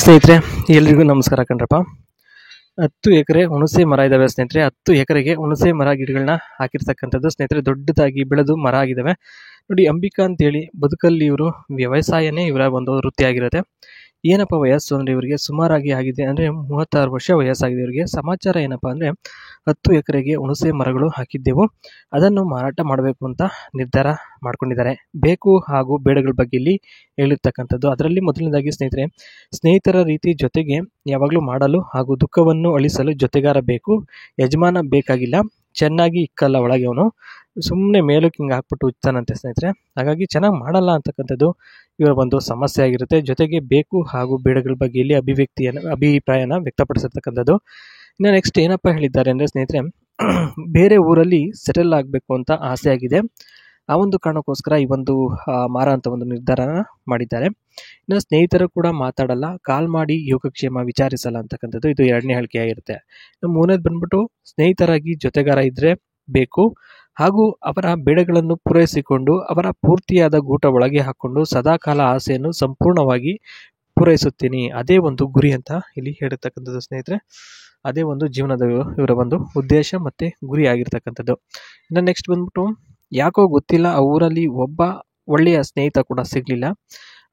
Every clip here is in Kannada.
ಸ್ನೇಹಿತರೆ ಎಲ್ರಿಗೂ ನಮಸ್ಕಾರ ಕಣ್ರಪ್ಪ. 10 ಎಕರೆ ಹುಣಸೆ ಮರ ಇದ್ದಾವೆ ಸ್ನೇಹಿತರೆ. 10 ಎಕರೆಗೆ ಹುಣಸೆ ಮರ ಗಿಡಗಳನ್ನ ಹಾಕಿರ್ತಕ್ಕಂಥದ್ದು ಸ್ನೇಹಿತರೆ. ದೊಡ್ಡದಾಗಿ ಬೆಳೆದು ಮರ ಆಗಿದ್ದಾವೆ ನೋಡಿ. ಅಂಬಿಕಾ ಅಂತೇಳಿ ಬದುಕಲ್ಲಿ ಇವರು ವ್ಯವಸಾಯನೇ ಇವರ ಒಂದು ವೃತ್ತಿಯಾಗಿರುತ್ತೆ. ಏನಪ್ಪ ವಯಸ್ಸು ಅಂದರೆ ಇವರಿಗೆ ಸುಮಾರಾಗಿ ಆಗಿದೆ ಅಂದರೆ 36 ವರ್ಷ ವಯಸ್ಸಾಗಿದೆ ಇವರಿಗೆ. ಸಮಾಚಾರ ಏನಪ್ಪ ಅಂದರೆ 10 ಎಕರೆಗೆ ಹುಣಸೆ ಮರಗಳು ಹಾಕಿದ್ದೆವು, ಅದನ್ನು ಮಾರಾಟ ಮಾಡಬೇಕು ಅಂತ ನಿರ್ಧಾರ ಮಾಡ್ಕೊಂಡಿದ್ದಾರೆ. ಬೇಕು ಹಾಗೂ ಬೇಡಗಳ ಬಗ್ಗೆ ಇಲ್ಲಿ ಹೇಳಿರ್ತಕ್ಕಂಥದ್ದು. ಅದರಲ್ಲಿ ಮೊದಲನೇದಾಗಿ ಸ್ನೇಹಿತರೆ, ಸ್ನೇಹಿತರ ರೀತಿ ಜೊತೆಗೆ ಯಾವಾಗಲೂ ಮಾಡಲು ಹಾಗೂ ದುಃಖವನ್ನು ಅಳಿಸಲು ಜೊತೆಗಾರ ಬೇಕು, ಯಜಮಾನ ಬೇಕಾಗಿಲ್ಲ. ಚೆನ್ನಾಗಿ ಇಕ್ಕಲ್ಲ ಒಳಗೆ ಅವನು, ಸುಮ್ಮನೆ ಮೇಲಕ್ಕೆ ಹಿಂಗೆ ಹಾಕ್ಬಿಟ್ಟು ಉಚ್ತಾನಂತೆ ಸ್ನೇಹಿತರೆ. ಹಾಗಾಗಿ ಚೆನ್ನಾಗಿ ಮಾಡಲ್ಲ ಅಂತಕ್ಕಂಥದ್ದು ಇವರ ಒಂದು ಸಮಸ್ಯೆ ಆಗಿರುತ್ತೆ. ಜೊತೆಗೆ ಬೇಕು ಹಾಗೂ ಬೇಡಗಳ ಬಗ್ಗೆ ಇಲ್ಲಿ ಅಭಿಪ್ರಾಯನ ವ್ಯಕ್ತಪಡಿಸಿರ್ತಕ್ಕಂಥದ್ದು. ಇನ್ನು ನೆಕ್ಸ್ಟ್ ಏನಪ್ಪ ಹೇಳಿದ್ದಾರೆ ಅಂದರೆ ಸ್ನೇಹಿತರೆ, ಬೇರೆ ಊರಲ್ಲಿ ಸೆಟಲ್ ಆಗಬೇಕು ಅಂತ ಆಸೆ ಆಗಿದೆ. ಆ ಒಂದು ಕಾರಣಕ್ಕೋಸ್ಕರ ಈ ಒಂದು ಮಾರ ಅಂತ ಒಂದು ನಿರ್ಧಾರನ ಮಾಡಿದ್ದಾರೆ. ಇನ್ನು ಸ್ನೇಹಿತರು ಕೂಡ ಮಾತಾಡಲ್ಲ, ಕಾಲ್ ಮಾಡಿ ಯೋಗಕ್ಷೇಮ ವಿಚಾರಿಸಲ್ಲ ಅಂತಕ್ಕಂಥದ್ದು ಇದು ಎರಡನೇ ಹೇಳಿಕೆ ಆಗಿರುತ್ತೆ. ಮೂರನೇದು ಬಂದ್ಬಿಟ್ಟು, ಸ್ನೇಹಿತರಾಗಿ ಜೊತೆಗಾರ ಇದ್ದರೆ ಬೇಕು ಹಾಗೂ ಅವರ ಬೇಡಗಳನ್ನು ಪೂರೈಸಿಕೊಂಡು ಅವರ ಪೂರ್ತಿಯಾದ ಗೂಟ ಒಳಗೆ ಹಾಕ್ಕೊಂಡು ಸದಾಕಾಲ ಆಸೆಯನ್ನು ಸಂಪೂರ್ಣವಾಗಿ ಪೂರೈಸುತ್ತೀನಿ, ಅದೇ ಒಂದು ಗುರಿ ಅಂತ ಇಲ್ಲಿ ಹೇಳಿರ್ತಕ್ಕಂಥದ್ದು ಸ್ನೇಹಿತರೆ. ಅದೇ ಒಂದು ಜೀವನದ ಇವರ ಒಂದು ಉದ್ದೇಶ ಮತ್ತು ಗುರಿ ಆಗಿರ್ತಕ್ಕಂಥದ್ದು. ಇನ್ನು ನೆಕ್ಸ್ಟ್ ಬಂದ್ಬಿಟ್ಟು, ಯಾಕೋ ಗೊತ್ತಿಲ್ಲ ಆ ಊರಲ್ಲಿ ಒಬ್ಬ ಒಳ್ಳೆಯ ಸ್ನೇಹಿತ ಕೂಡ ಸಿಗಲಿಲ್ಲ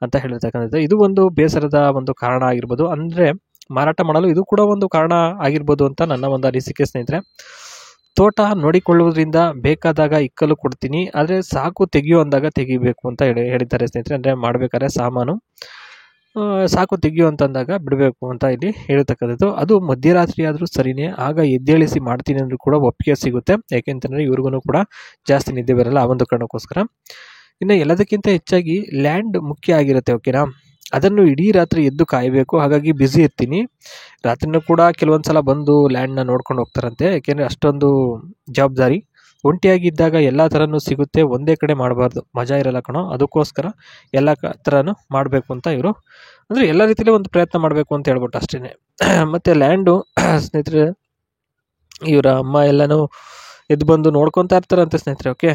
ಅಂತ ಹೇಳಿರ್ತಕ್ಕಂಥದ್ದು. ಇದು ಒಂದು ಬೇಸರದ ಒಂದು ಕಾರಣ ಆಗಿರ್ಬೋದು, ಅಂದರೆ ಮಾರಾಟ ಮಾಡಲು ಇದು ಕೂಡ ಒಂದು ಕಾರಣ ಆಗಿರ್ಬೋದು ಅಂತ ನನ್ನ ಒಂದು ಅನಿಸಿಕೆ ಸ್ನೇಹಿತರೆ. ತೋಟ ನೋಡಿಕೊಳ್ಳುವುದರಿಂದ ಬೇಕಾದಾಗ ಇಕ್ಕಲು ಕೊಡ್ತೀನಿ, ಆದರೆ ಸಾಕು ತೆಗಿಯೋ ಅಂದಾಗ ತೆಗಿಬೇಕು ಅಂತ ಹೇಳಿದ್ದಾರೆ ಸ್ನೇಹಿತರೆ. ಅಂದರೆ ಮಾಡಬೇಕಾದ್ರೆ ಸಾಮಾನು ಸಾಕು ತೆಗಿಯೋ ಅಂತಂದಾಗ ಬಿಡಬೇಕು ಅಂತ ಇಲ್ಲಿ ಹೇಳ್ತಕ್ಕಂಥದ್ದು. ಅದು ಮಧ್ಯರಾತ್ರಿ ಆದರೂ ಸರಿಯೇ, ಆಗ ಎದ್ದೇಳಿಸಿ ಮಾಡ್ತೀನಿ ಅಂದರೂ ಕೂಡ ಒಪ್ಪಿಗೆ ಸಿಗುತ್ತೆ. ಯಾಕೆಂತಂದರೆ ಇವ್ರಿಗೂ ಕೂಡ ಜಾಸ್ತಿ ನಿದ್ದೆ ಬರಲ್ಲ, ಆ ಒಂದು ಕಾರಣಕ್ಕೋಸ್ಕರ. ಇನ್ನು ಎಲ್ಲದಕ್ಕಿಂತ ಹೆಚ್ಚಾಗಿ ಲ್ಯಾಂಡ್ ಮುಖ್ಯ ಆಗಿರುತ್ತೆ, ಓಕೆನಾ. ಅದನ್ನು ಇಡೀ ರಾತ್ರಿ ಎದ್ದು ಕಾಯಬೇಕು, ಹಾಗಾಗಿ ಬ್ಯುಸಿ ಇರ್ತೀನಿ. ರಾತ್ರಿನೂ ಕೂಡ ಕೆಲವೊಂದು ಸಲ ಬಂದು ಲ್ಯಾಂಡ್ನ ನೋಡ್ಕೊಂಡು ಹೋಗ್ತಾರಂತೆ, ಯಾಕೆಂದರೆ ಅಷ್ಟೊಂದು ಜವಾಬ್ದಾರಿ. ಒಂಟಿಯಾಗಿದ್ದಾಗ ಎಲ್ಲ ಥರನೂ ಸಿಗುತ್ತೆ, ಒಂದೇ ಕಡೆ ಮಾಡಬಾರ್ದು, ಮಜಾ ಇರಲ್ಲ ಕಣೋ. ಅದಕ್ಕೋಸ್ಕರ ಎಲ್ಲ ಥರನೂ ಮಾಡಬೇಕು ಅಂತ ಇವರು, ಅಂದರೆ ಎಲ್ಲ ರೀತಿಯಲ್ಲೂ ಒಂದು ಪ್ರಯತ್ನ ಮಾಡಬೇಕು ಅಂತ ಹೇಳ್ಬಿಟ್ಟು ಅಷ್ಟೇ. ಮತ್ತು ಲ್ಯಾಂಡು ಸ್ನೇಹಿತರೆ, ಇವರ ಅಮ್ಮ ಎಲ್ಲನೂ ಎದ್ದು ಬಂದು ನೋಡ್ಕೊತಾ ಇರ್ತಾರಂತೆ ಸ್ನೇಹಿತರೆ, ಓಕೆ.